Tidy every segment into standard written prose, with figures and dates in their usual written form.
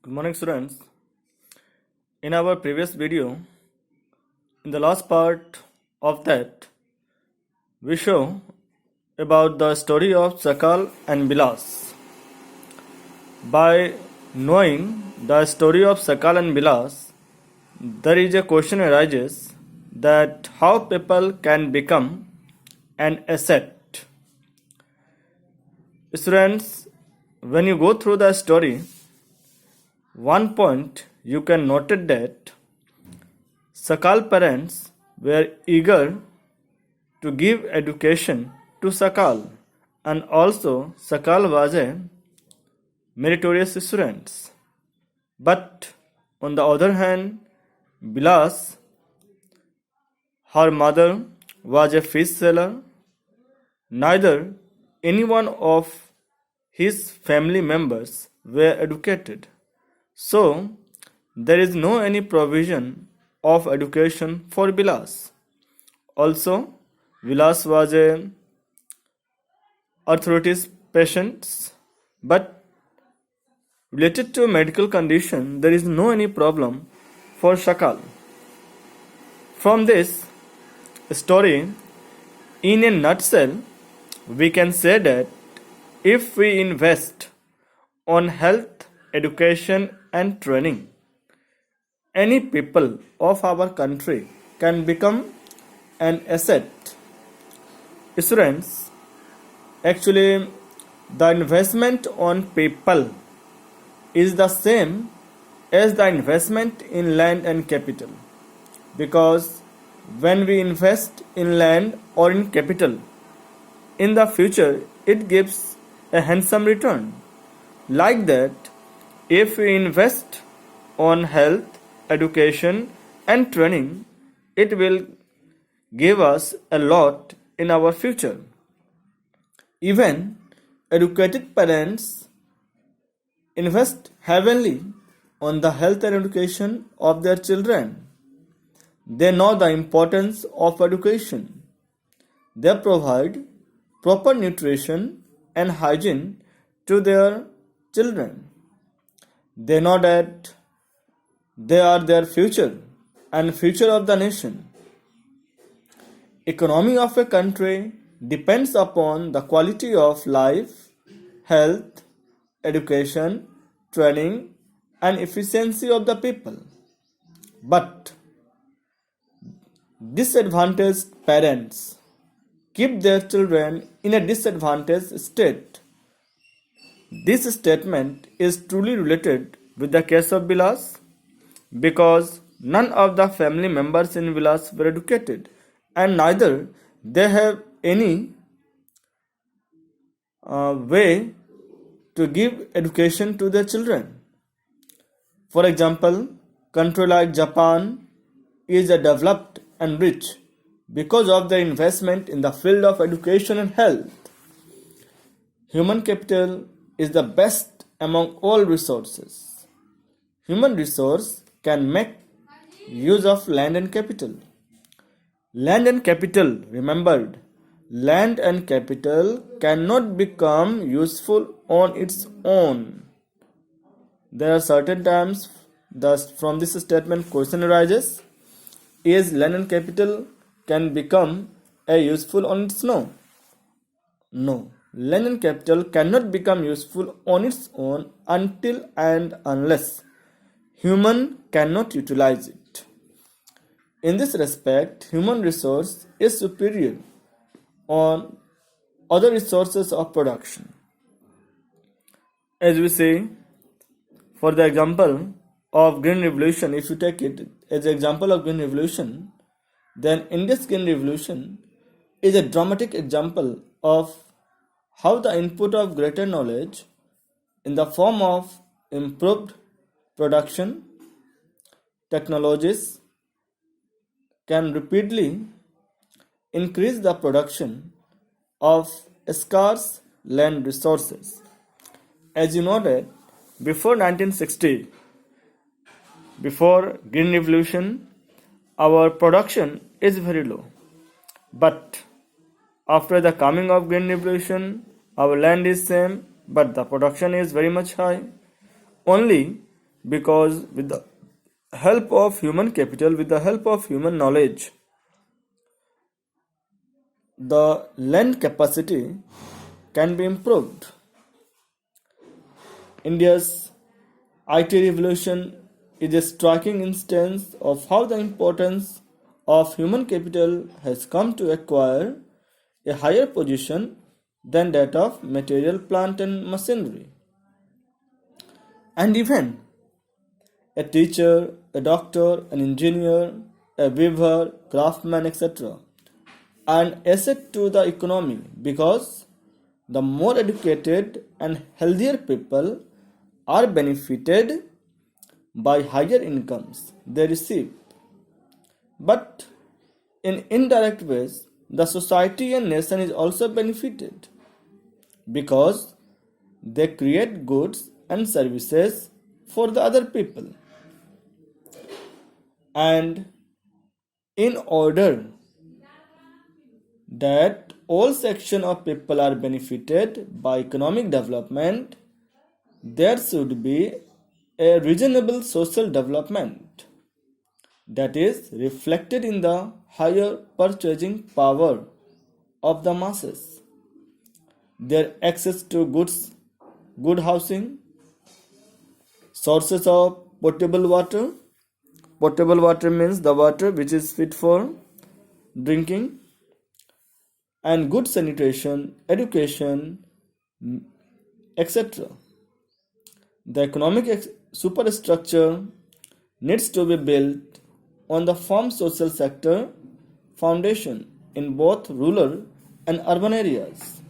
Good morning, students. In our previous video, in the last part of that, we show about the story of Sakal and Bilas. By knowing the story of Sakal and Bilas, there is a question arises that how people can become an asset. Students, when you go through the story, one point you can note that Sakal parents were eager to give education to Sakal, and also Sakal was a meritorious student. But on the other hand, Bilas, her mother, was a fish seller. Neither any one of his family members were educated. So there is no any provision of education for Bilas. Also, Vilas was a arthritis patient, but related to medical condition, there is no any problem for Sakal. From this story, in a nutshell, we can say that if we invest on health, education, and training, any people of our country can become an asset. Students, actually, the investment on people is the same as the investment in land and capital, because when we invest in land or in capital, in the future it gives a handsome return. Like that, if we invest on health, education, and training, it will give us a lot in our future. Even educated parents invest heavily on the health and education of their children. They know the importance of education. They provide proper nutrition and hygiene to their children. They know that they are their future and future of the nation. Economy of a country depends upon the quality of life, health, education, training, and efficiency of the people. But disadvantaged parents keep their children in a disadvantaged state. This statement is truly related with the case of Bilas, because none of the family members in Vilas were educated, and neither they have any way to give education to their children. For example, country like Japan is a developed and rich because of their investment in the field of education and health. Human capital is the best among all resources. Human resource can make use of land and capital. Land and capital, remembered, land and capital cannot become useful on its own. There are certain times, thus from this statement question arises, is land and capital can become a useful on its own? No. Land and capital cannot become useful on its own until and unless human cannot utilize it. In this respect, human resource is superior on other resources of production. As we say, for the example of Green Revolution, if you take it as an example of Green Revolution, then India's Green Revolution is a dramatic example of how the input of greater knowledge in the form of improved production technologies can rapidly increase the production of scarce land resources. As you know that before 1960, before Green Revolution, our production is very low. But after the coming of Green Revolution, our land is same, but the production is very much high. Only because with the help of human capital, with the help of human knowledge, the land capacity can be improved. India's IT revolution is a striking instance of how the importance of human capital has come to acquire a higher position than that of material, plant, and machinery. And even a teacher, a doctor, an engineer, a weaver, craftsman, etc., are an asset to the economy because the more educated and healthier people are benefited by higher incomes they receive. But in indirect ways, the society and nation is also benefited because they create goods and services for the other people. And in order that all sections of people are benefited by economic development, there should be a reasonable social development that is reflected in the higher purchasing power of the masses, their access to goods, good housing, sources of potable water. Potable water means the water which is fit for drinking, and good sanitation, education, etc. The economic superstructure needs to be built on the firm social sector foundation in both rural and urban areas.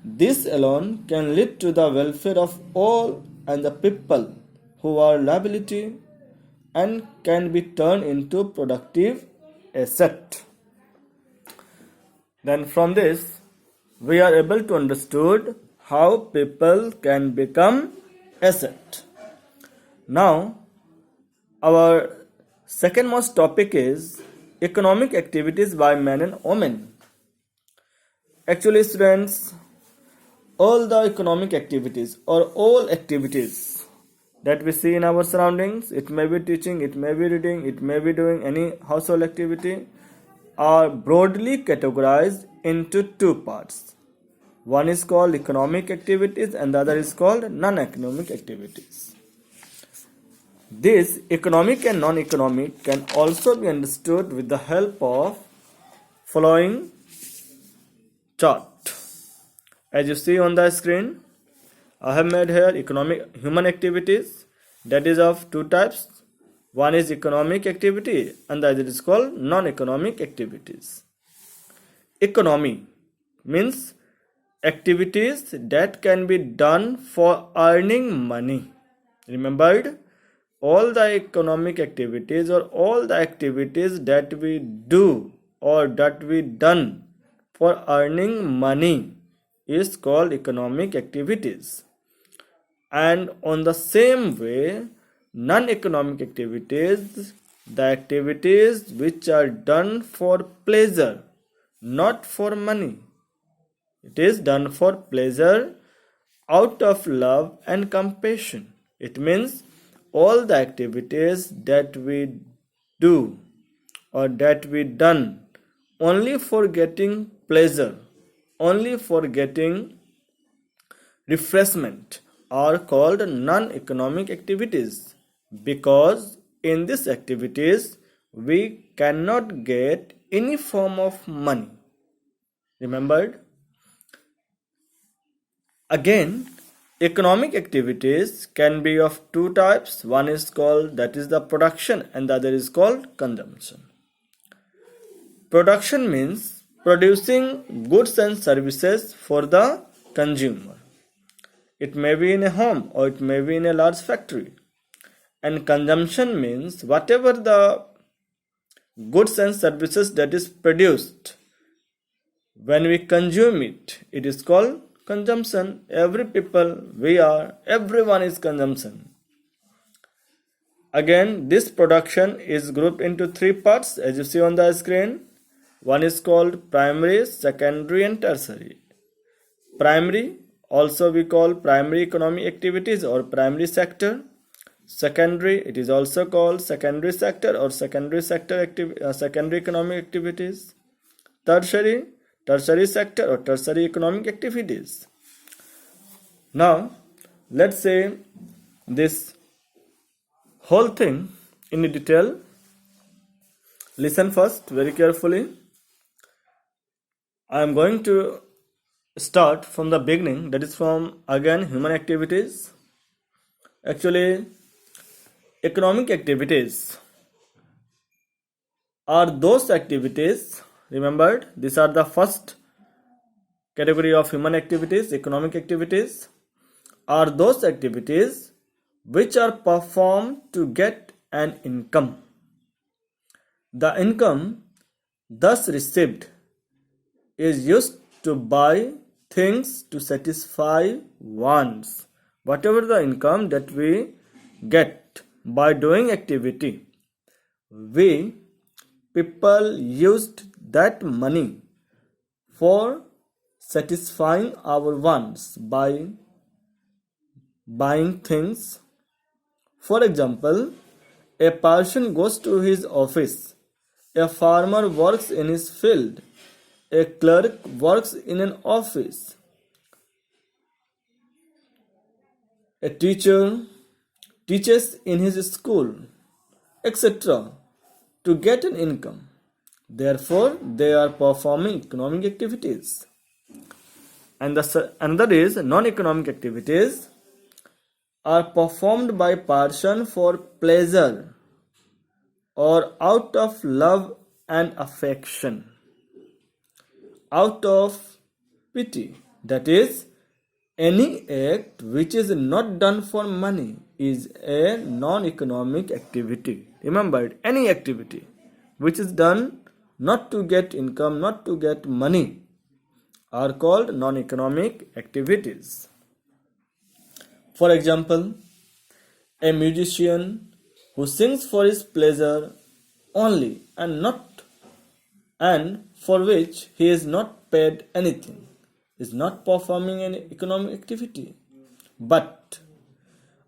This alone can lead to the welfare of all and the people who are liability and can be turned into productive asset. Then from this, we are able to understood how people can become asset. Now, our second most topic is economic activities by men and women. Actually, students, all the economic activities or all activities that we see in our surroundings, it may be teaching, it may be reading, it may be doing any household activity, are broadly categorized into two parts. One is called economic activities and the other is called non-economic activities. This economic and non-economic can also be understood with the help of following chart. As you see on the screen, I have made here economic human activities, that is of two types. One is economic activity and the other is called non-economic activities. Economy means activities that can be done for earning money. Remembered? All the economic activities or all the activities that we do or that we done for earning money is called economic activities. And on the same way, non-economic activities, the activities which are done for pleasure, not for money. It is done for pleasure out of love and compassion. It means all the activities that we do or that we done only for getting pleasure, only for getting refreshment are called non-economic activities, because in these activities we cannot get any form of money. Remembered? Again, economic activities can be of two types. One is called, that is the production, and the other is called consumption. Production means producing goods and services for the consumer. It may be in a home or it may be in a large factory. And consumption means whatever the goods and services that is produced, when we consume it, it is called consumption. Everyone is consumption. Again, this production is grouped into three parts as you see on the screen. One is called primary, secondary and tertiary. Primary, also we call primary economic activities or primary sector. Secondary, it is also called secondary sector or secondary economic activities. Tertiary sector or tertiary economic activities. Now, let's say this whole thing in detail. Listen first very carefully. I am going to start from the beginning, that is from again human activities. Actually, economic activities are those activities, remembered, these are the first category of human activities. Economic activities are those activities which are performed to get an income. The income thus received is used to buy things to satisfy wants. Whatever the income that we get by doing activity, we people used that money for satisfying our wants by buying things. For example, a person goes to his office, a farmer works in his field, a clerk works in an office, a teacher teaches in his school, etc., to get an income. Therefore, they are performing economic activities. And another is non-economic activities are performed by person for pleasure or out of love and affection, out of pity. That is, any act which is not done for money is a non-economic activity. Remember, any activity which is done not to get income, not to get money, are called non-economic activities. For example, a musician who sings for his pleasure only and for which he is not paid anything is not performing an economic activity. But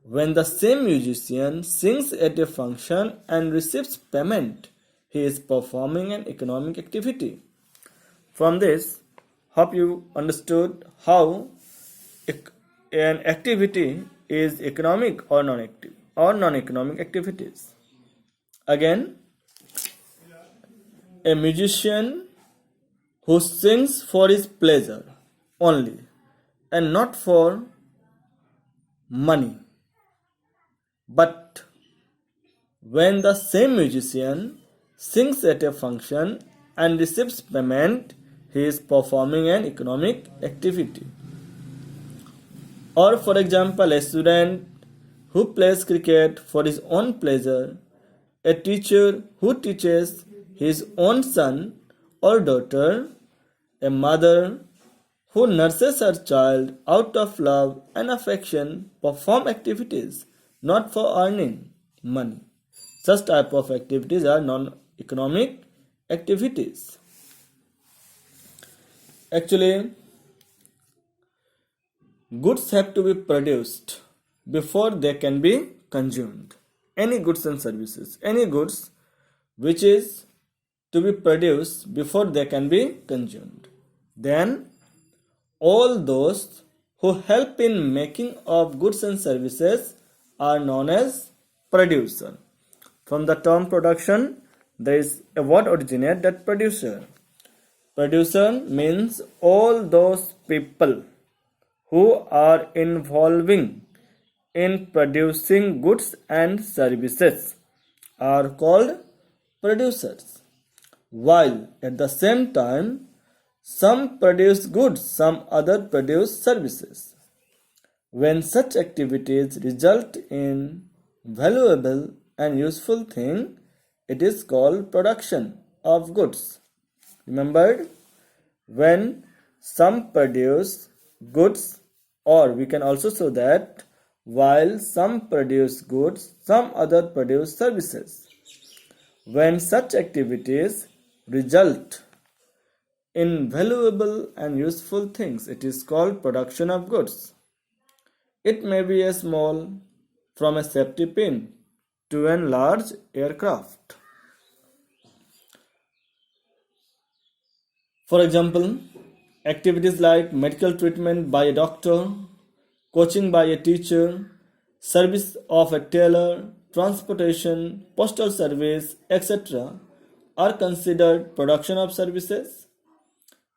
when the same musician sings at a function and receives payment, he is performing an economic activity. From this, hope you understood how an activity is economic or non-economic activities. Again, a musician who sings for his pleasure only and not for money. But when the same musician sings at a function and receives payment, he is performing an economic activity. Or for example, a student who plays cricket for his own pleasure, a teacher who teaches his own son or daughter, a mother who nurses her child out of love and affection perform activities not for earning money. Such type of activities are non-economic activities. Actually, goods have to be produced before they can be consumed. Any goods and services, any goods which is to be produced before they can be consumed. Then all those who help in making of goods and services are known as producer. From the term production, there is a word originate, that producer. Producer means all those people who are involving in producing goods and services are called producers. While at the same time, some produce goods, some other produce services. When such activities result in valuable and useful thing, it is called production of goods. Remembered? When some produce goods, or we can also say that while some produce goods, some other produce services. When such activities result in valuable and useful things, it is called production of goods. It may be a small from a safety pin to a large aircraft. For example, activities like medical treatment by a doctor, coaching by a teacher, service of a tailor, transportation, postal service, etc. are considered production of services.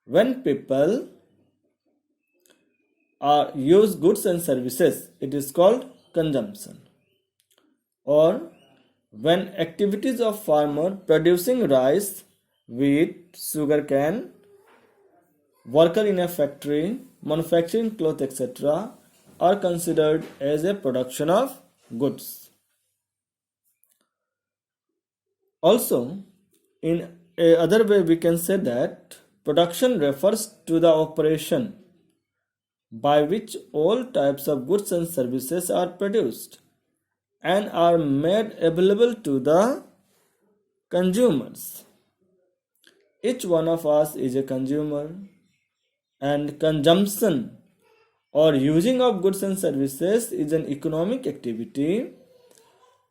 When people use goods and services, it is called consumption. Or when activities of farmer producing rice, wheat, sugarcane, worker in a factory, manufacturing cloth, etc., are considered as a production of goods. Also, in a other way, we can say that production refers to the operation by which all types of goods and services are produced and are made available to the consumers. Each one of us is a consumer, and consumption or using of goods and services is an economic activity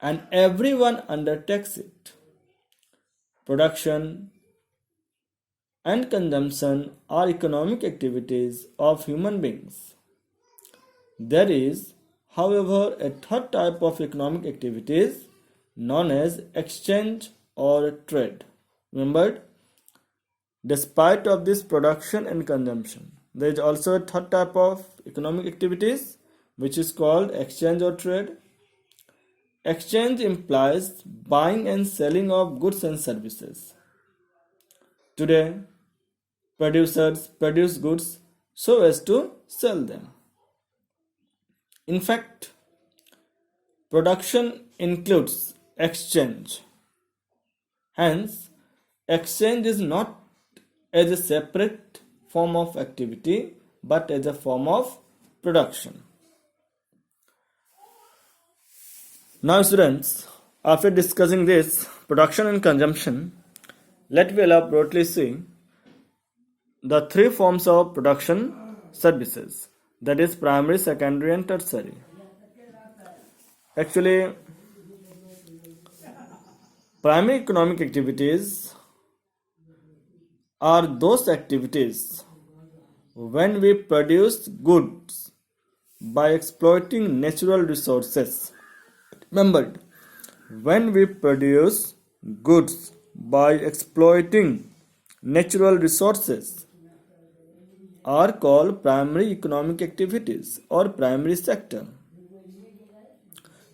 and everyone undertakes it. Production and consumption are economic activities of human beings. There is, however, a third type of economic activities known as exchange or trade. Remember, despite of this production and consumption, there is also a third type of economic activities which is called exchange or trade. Exchange implies buying and selling of goods and services. Today, producers produce goods so as to sell them. In fact, production includes exchange. Hence, exchange is not as a separate form of activity but as a form of production. Now students, after discussing this production and consumption, let me elaborately see the three forms of production services, that is primary, secondary and tertiary. Actually, primary economic activities are those activities when we produce goods by exploiting natural resources. Remember, when we produce goods by exploiting natural resources are called primary economic activities or primary sector.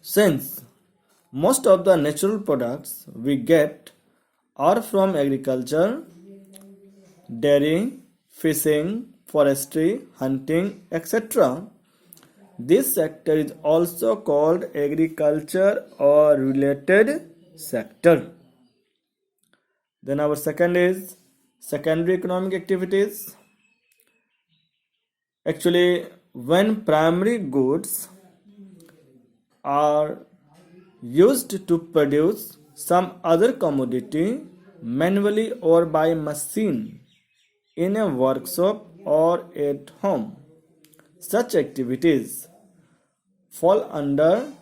Since most of the natural products we get are from agriculture, dairy, fishing, forestry, hunting, etc., this sector is also called agriculture or related sector. Then our second is secondary economic activities. Actually, when primary goods are used to produce some other commodity manually or by machine in a workshop or at home, such activities fall under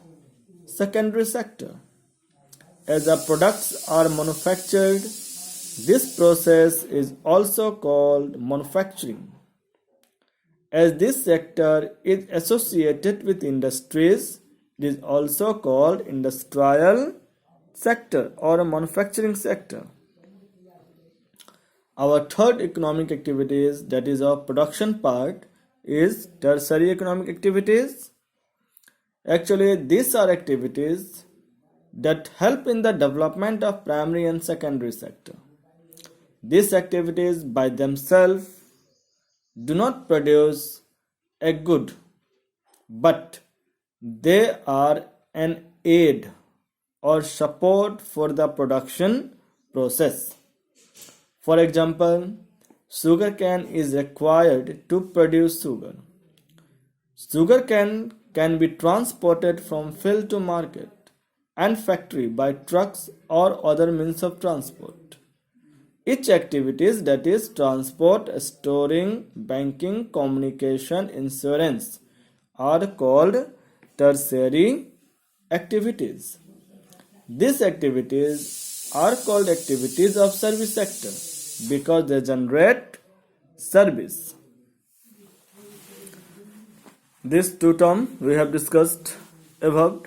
secondary sector. As the products are manufactured, this process is also called manufacturing. As this sector is associated with industries, it is also called industrial sector or manufacturing sector. Our third economic activities, that is our production part, is tertiary economic activities. Actually, these are activities that help in the development of primary and secondary sector. These activities by themselves do not produce a good, but they are an aid or support for the production process. For example, sugarcane is required to produce sugar. Sugarcane can be transported from field to market and factory by trucks or other means of transport. Each activities, that is transport, storing, banking, communication, insurance, are called tertiary activities. These activities are called activities of service sector because they generate service. These two terms we have discussed above.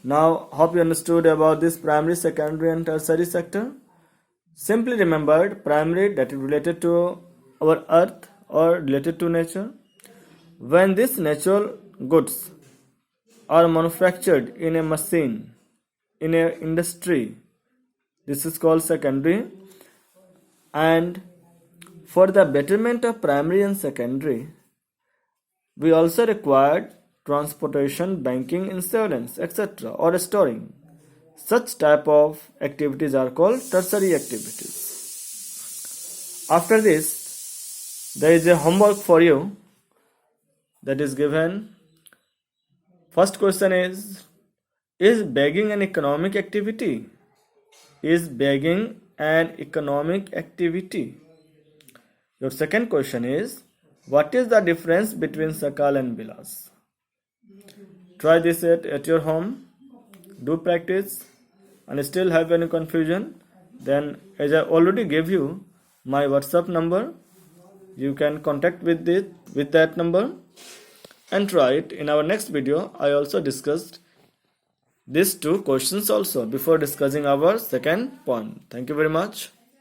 Now, hope you understood about this primary, secondary and tertiary sector. Simply remembered primary, that is related to our earth or related to nature. When these natural goods are manufactured in a machine, in a industry, this is called secondary. And for the betterment of primary and secondary, we also required transportation, banking, insurance, etc. or storing. Such type of activities are called tertiary activities. After this, there is a homework for you that is given. First question is begging an economic activity? Is begging an economic activity? Your second question is, what is the difference between sakal and bilas? Try this at your home. Do practice. And still have any confusion, then as I already gave you my WhatsApp number, you can contact with that number and try it. In our next video, I also discussed these two questions also before discussing our second point. Thank you very much.